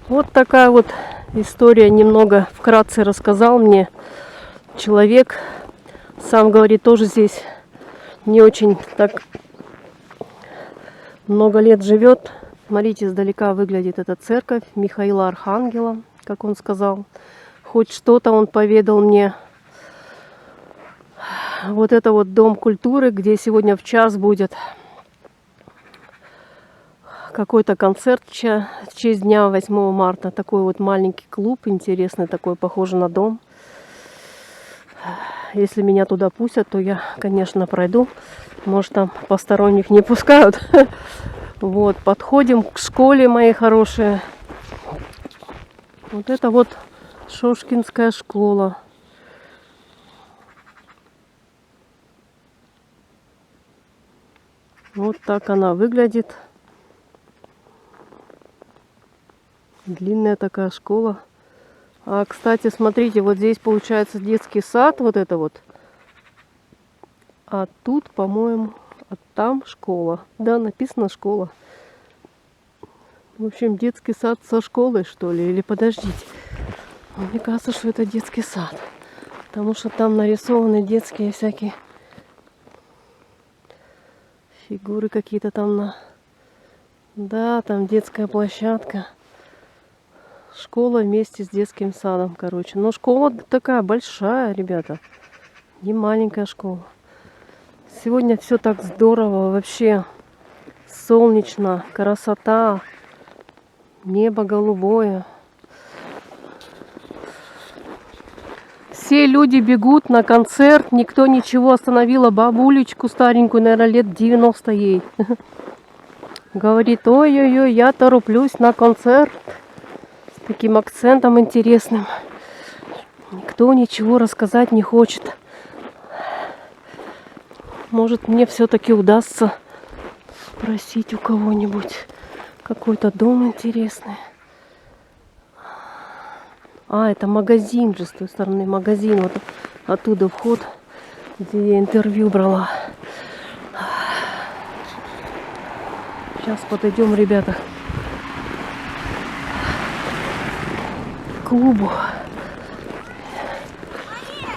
Вот такая вот история, немного вкратце рассказал мне человек. Сам говорит, тоже здесь не очень так много лет живет. Смотрите, издалека выглядит эта церковь Михаила Архангела, как он сказал. Хоть что-то он поведал мне. Вот это вот Дом культуры, где сегодня в час будет какой-то концерт в честь дня 8 марта. Такой вот маленький клуб, интересный такой, похожий на дом. Если меня туда пустят, то я, конечно, пройду. Может, там посторонних не пускают. Вот, подходим к школе, мои хорошие. Вот это вот Шошкинская школа. Вот так она выглядит. Длинная такая школа. А, кстати, смотрите, вот здесь получается детский сад, вот это вот. А тут, по-моему, там школа. Да, написано школа. В общем, детский сад со школой, что ли? Или подождите. Мне кажется, что это детский сад. Потому что там нарисованы детские всякие фигуры какие-то там. Да, там детская площадка. Школа вместе с детским садом, короче. Но школа такая большая, ребята. Не маленькая школа. Сегодня все так здорово. Вообще солнечно, красота. Небо голубое. Все люди бегут на концерт. Никто ничего. Остановила бабулечку старенькую, наверное, лет 90 ей. Говорит, ой-ой-ой, я тороплюсь на концерт. С таким акцентом интересным. Никто ничего рассказать не хочет. Может, мне все-таки удастся спросить у кого-нибудь. Какой-то дом интересный. А, это магазин же, с той стороны магазин. Вот оттуда вход, где я интервью брала. Сейчас подойдем, ребята, к клубу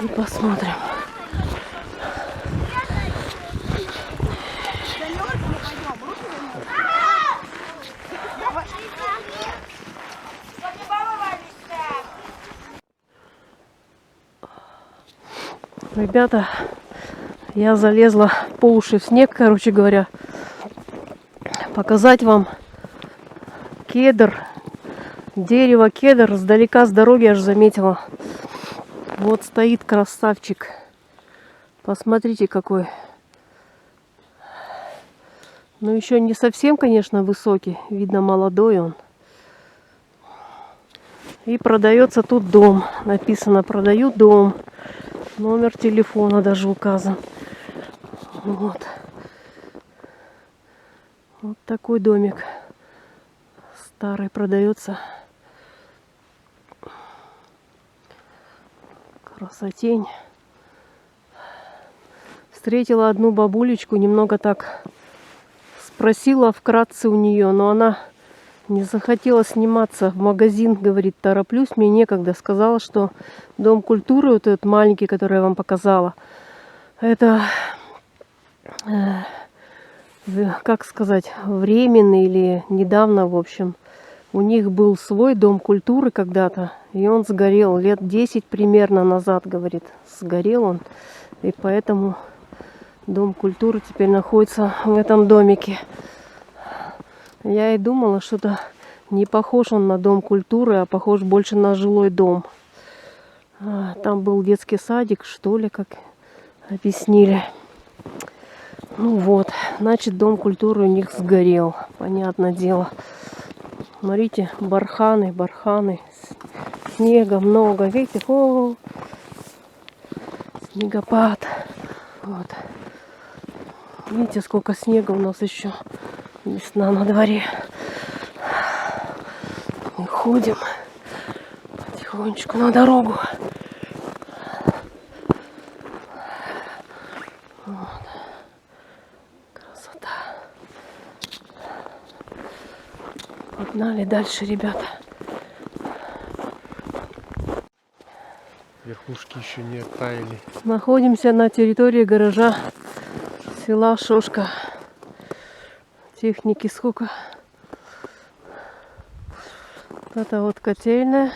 и посмотрим. Ребята, я залезла по уши в снег, короче говоря. Показать вам кедр. Дерево кедр. Сдалека с дороги аж заметила. Вот стоит красавчик. Посмотрите какой. Ну еще не совсем, конечно, высокий. Видно, молодой он. И продается тут дом. Написано, продаю дом. Номер телефона даже указан. Вот. Вот такой домик. Старый продается. Красотень. Встретила одну бабулечку, немного так спросила вкратце у нее, но она не захотела сниматься в магазин, говорит, тороплюсь, мне некогда. Сказала, что Дом культуры, вот этот маленький, который я вам показала, это, как сказать, временный или недавно, в общем. У них был свой Дом культуры когда-то, и он сгорел лет 10 примерно назад, говорит, сгорел он. И поэтому Дом культуры теперь находится в этом домике. Я и думала, что-то не похож он на Дом культуры, а похож больше на жилой дом. Там был детский садик, что ли, как объяснили. Ну вот, значит, Дом культуры у них сгорел, понятное дело. Смотрите, барханы, барханы. Снега много, видите, снегопад. Вот. Видите, сколько снега у нас еще. Весна на дворе. Мы ходим потихонечку на дорогу. Вот. Красота. Погнали дальше, ребята. Верхушки еще не оттаяли. Находимся на территории гаража села Шошка. Техники сколько. Это вот котельная.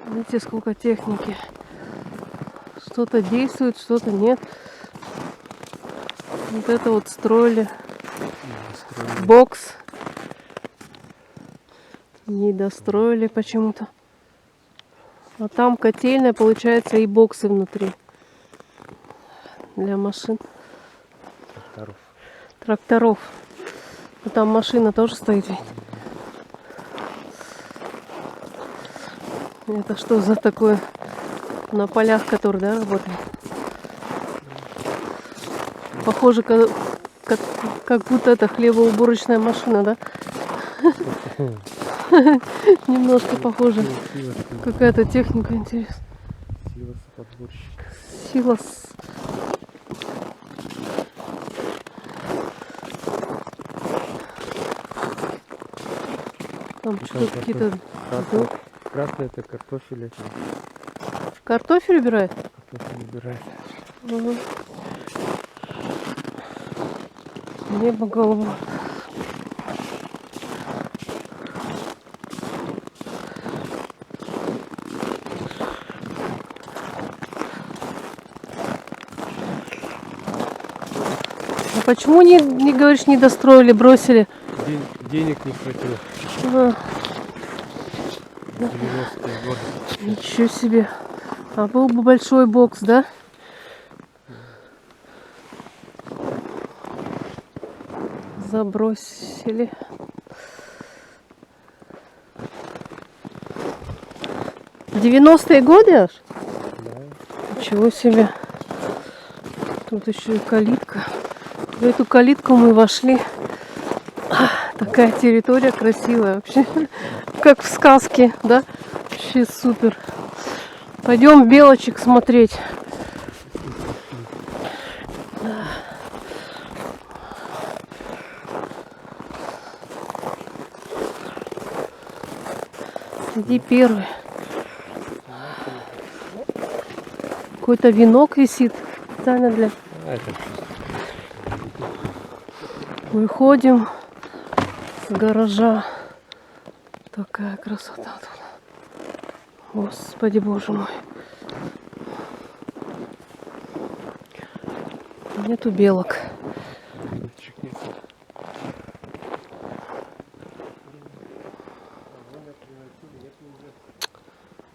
Видите, сколько техники. Что-то действует, что-то нет. Вот это вот строили. Бокс. Не достроили почему-то. А там котельная, получается, и боксы внутри. Для машин. Тракторов. А там машина тоже стоит ведь. Это что за такое? На полях, который, да, работает? Похоже, как будто это хлебоуборочная машина, да? Немножко похоже. Какая-то техника интересная. Силос-подборщик. Силос. Там что-то какие-то... Красный это картофель. Картофель убирает? Картофель убирает. Угу. Небо голубое. А почему не говоришь, не достроили, бросили? Денег не хватило. А. 90-е годы. Ничего себе. А был бы большой бокс, да? Забросили. В 90-е годы аж? Да. Ничего себе. Тут еще и калитка. В эту калитку мы вошли. Такая территория красивая вообще. Как в сказке, да? Вообще супер. Пойдем белочек смотреть. Иди первый. Какой-то венок висит. Специально для... Выходим с гаража. Такая красота тут. Господи, боже мой. Нету белок.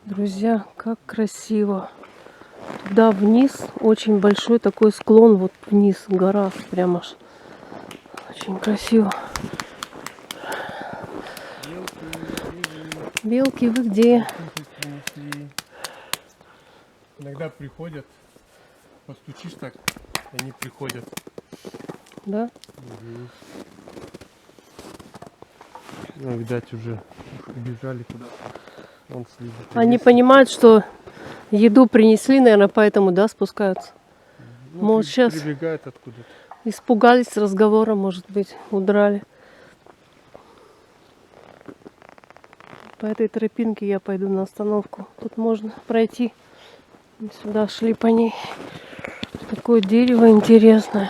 Друзья, как красиво. Туда вниз очень большой такой склон. Вот вниз гора прямо аж. Очень красиво. Белки, вы где? Иногда приходят, постучишь так, они приходят. Да? Угу. Ну, видать, уже убежали куда-то. Он следит. Они понимают, что еду принесли, наверное, поэтому, да, спускаются. Ну, Может, сейчас прибегают откуда-то. испугались разговора, может быть, удрали. По этой тропинке я пойду на остановку. Тут можно пройти. Мы сюда шли по ней. Такое дерево интересное.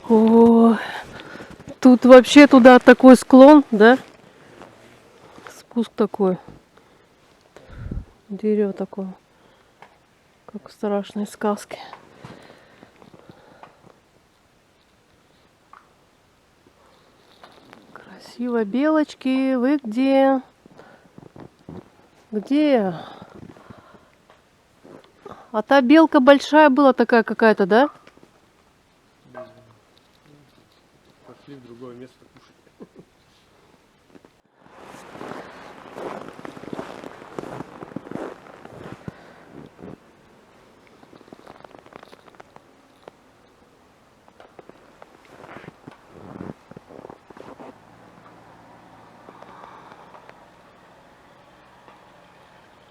О, тут вообще туда такой склон, да? Спуск такой. Дерево такое. Как в страшной сказке. Красиво. Белочки, вы где? Где? А та белка большая была такая какая-то, да? Пошли в другое место кушать.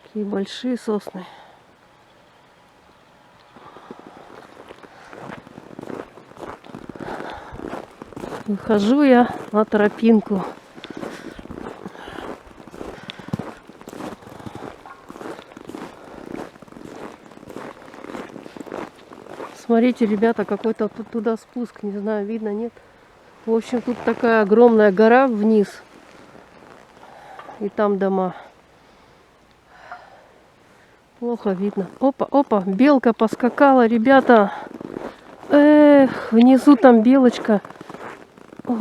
Такие большие сосны. Выхожу я на тропинку. Смотрите, ребята, какой-то тут туда спуск, не знаю, видно, нет. В общем, тут такая огромная гора вниз. И там дома. Плохо видно. Опа, опа, белка поскакала, ребята. Эх, внизу там белочка. Ой.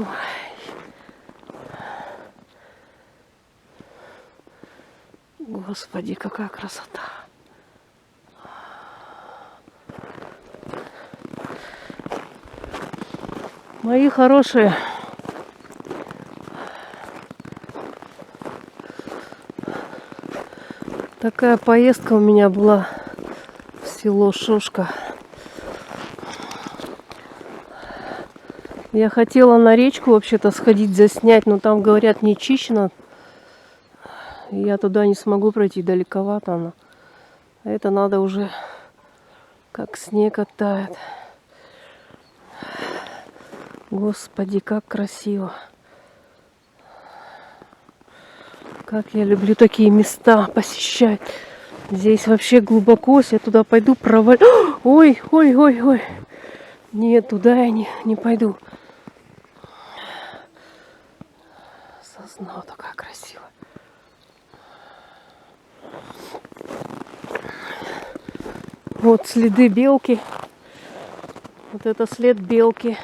Господи, какая красота. Мои хорошие. Такая поездка у меня была в село Шошка. Я хотела на речку вообще-то сходить заснять, но там, говорят, не чищено. Я туда не смогу пройти, далековато она. Это надо уже, как снег оттает. Господи, как красиво. Как я люблю такие места посещать. Здесь вообще глубоко. Если я туда пойду, провалю. Ой, ой, ой, ой. Нет, туда я не пойду. Сосна такая красивая. Вот следы белки. Вот это след белки.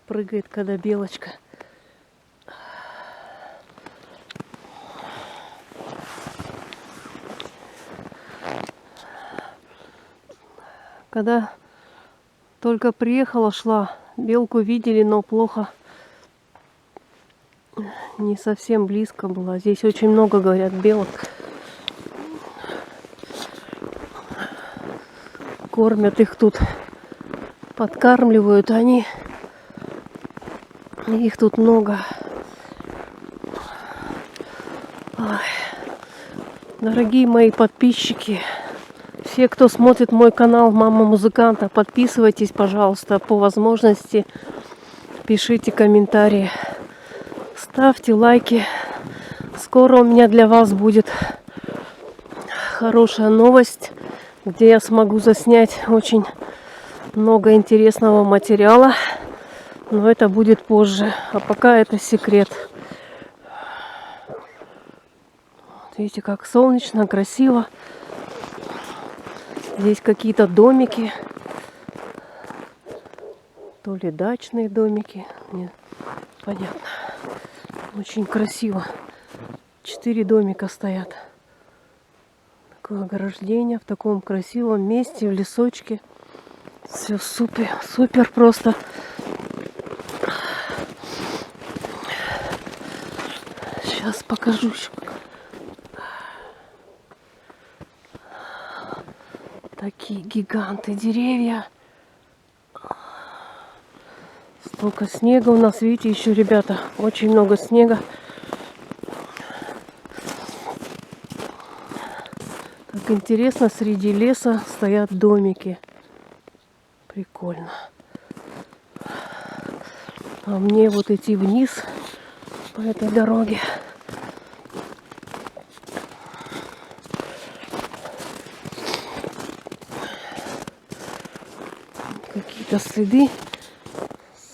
Прыгает, когда белочка. Когда только приехала, шла, белку видели, но плохо. Не совсем близко было. Здесь очень много, говорят, белок. Кормят их тут, подкармливают они. Их тут много. Ой. Дорогие мои подписчики, все, кто смотрит мой канал Мама Музыканта, подписывайтесь, пожалуйста, по возможности. Пишите комментарии. Ставьте лайки. Скоро у меня для вас будет хорошая новость, где я смогу заснять очень много интересного материала. Но это будет позже. А пока это секрет. Видите, как солнечно, красиво. Здесь какие-то домики. То ли дачные домики. Нет, понятно. Очень красиво. 4 домика стоят. Такое ограждение в таком красивом месте, в лесочке. Все супер, супер просто. Сейчас покажу еще. Такие гиганты деревья. Столько снега у нас, видите, еще, ребята, очень много снега. Как интересно, среди леса стоят домики. Прикольно. А мне вот идти вниз по этой дороге. Какие-то следы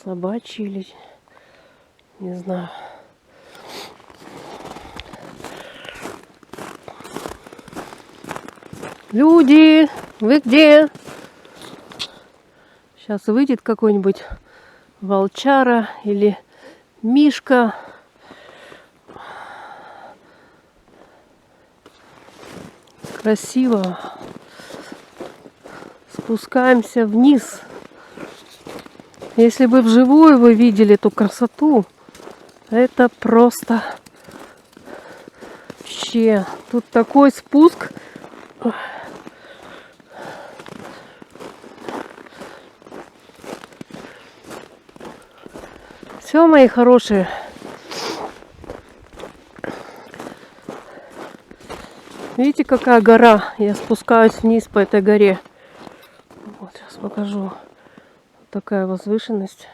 собачьи или не знаю. Люди, вы где? Сейчас выйдет какой-нибудь волчара или мишка. Красиво. Спускаемся вниз. Если бы вживую вы видели эту красоту, это просто вообще. Тут такой спуск. Все, мои хорошие. Видите, какая гора? Я спускаюсь вниз по этой горе. Вот, сейчас покажу. такая возвышенность.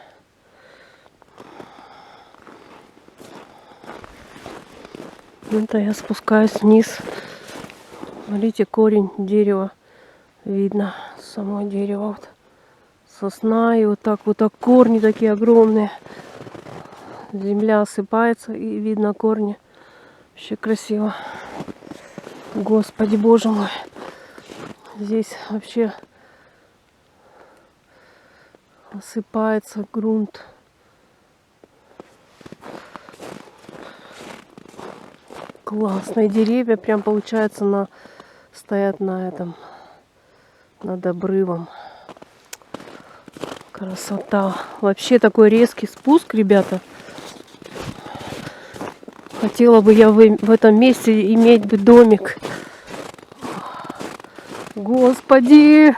Это я спускаюсь вниз. Смотрите, корень дерева. Видно само дерево. Вот. Сосна. И вот так корни такие огромные. Земля осыпается и видно корни. Вообще красиво. Господи, Боже мой. Здесь вообще осыпается грунт. Классные деревья, прям получается стоят над обрывом. Красота. Вообще такой резкий спуск, ребята. Хотела бы я в этом месте иметь бы домик. Господи!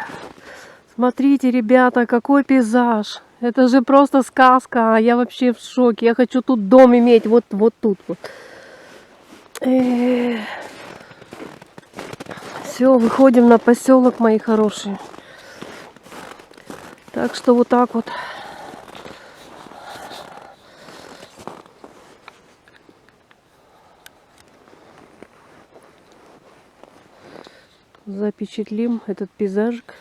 Смотрите, ребята, какой пейзаж. Это же просто сказка. Я вообще в шоке. Я хочу тут дом иметь. Вот тут вот. Все, выходим на поселок, мои хорошие. Так что вот так вот. Запечатлим этот пейзажик.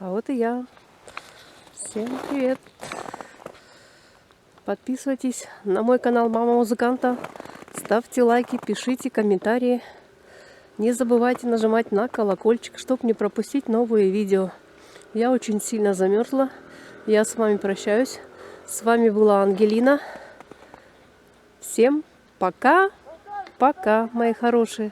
А вот и я. Всем привет. Подписывайтесь на мой канал Мама Музыканта. Ставьте лайки, пишите комментарии. Не забывайте нажимать на колокольчик, чтобы не пропустить новые видео. Я очень сильно замерзла. Я с вами прощаюсь. С вами была Ангелина. Всем пока. Пока, мои хорошие.